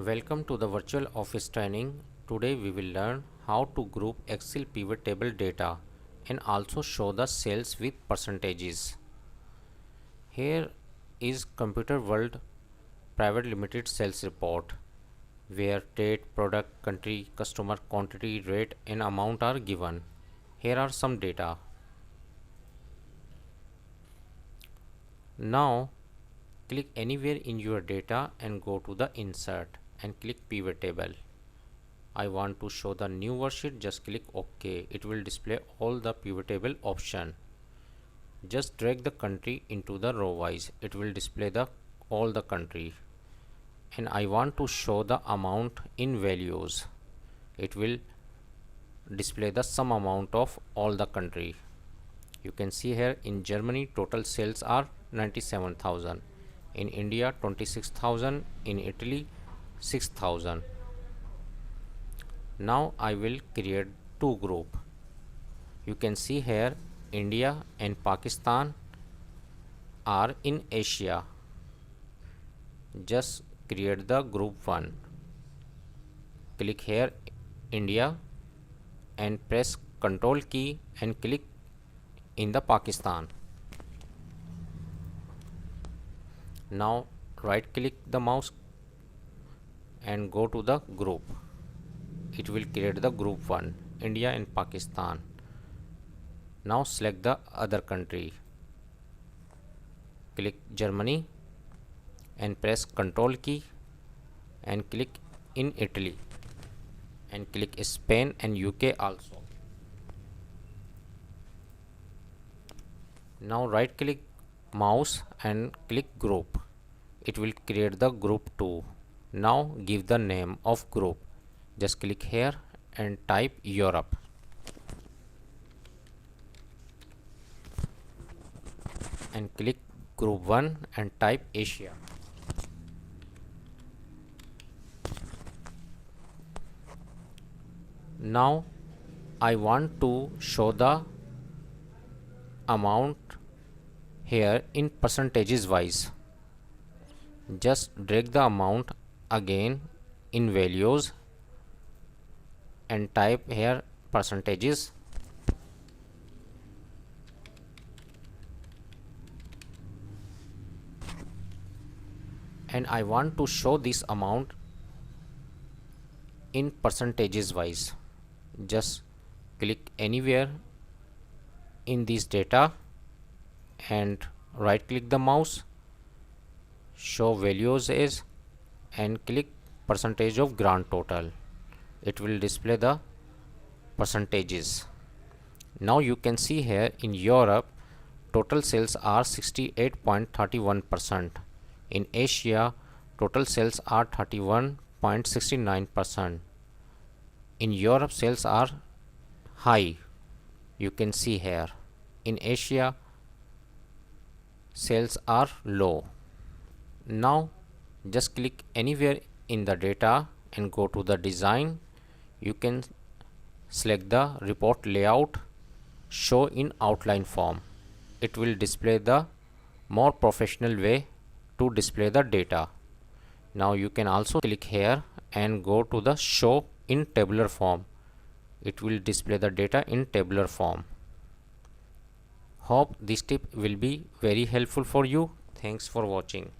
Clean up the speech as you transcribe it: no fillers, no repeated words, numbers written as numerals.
Welcome to the virtual office training. Today we will learn how to group Excel pivot table data and also show the sales with percentages. Here is Computer World Private Limited sales report where date, product, country, customer, quantity, rate and amount are given. Here are some data. Now click anywhere in your data and go to the insert and click pivot table. I want to show the new worksheet, just click OK. It will display all the pivot table option. Just drag the country into the row wise. It will display all the country. And I want to show the amount in values. It will display the sum amount of all the country. You can see here in Germany total sales are 97,000. In India 26,000. In Italy 6,000. Now I will create two group. You can see here India and Pakistan are in Asia. Just create the group 1. Click here India and press Ctrl key and click in the Pakistan. Now right click the mouse and go to the group. It will create the group 1, India and Pakistan. Now select the other country. Click Germany and press Ctrl key and click in Italy and click Spain and UK also. Now right click mouse and click group. It will create the group 2. Now give the name of group. Just click here and type Europe. And click group 1 and type Asia. Now I want to show the amount here in percentages wise. Just drag the amount again in values and type here percentages. And I want to show this amount in percentages wise. Just click anywhere in this data and right click the mouse, show values as, and click percentage of grand total. It will display the percentages. Now you can see here in Europe total sales are 68.31%. In Asia total sales are 31.69%. In Europe sales are high. You can see here. In Asia sales are low. Now just click anywhere in the data and go to the design. You can select the report layout, show in outline form. It will display the more professional way to display the data. Now you can also click here and go to the show in tabular form. It will display the data in tabular form. Hope this tip will be very helpful for you. Thanks for watching.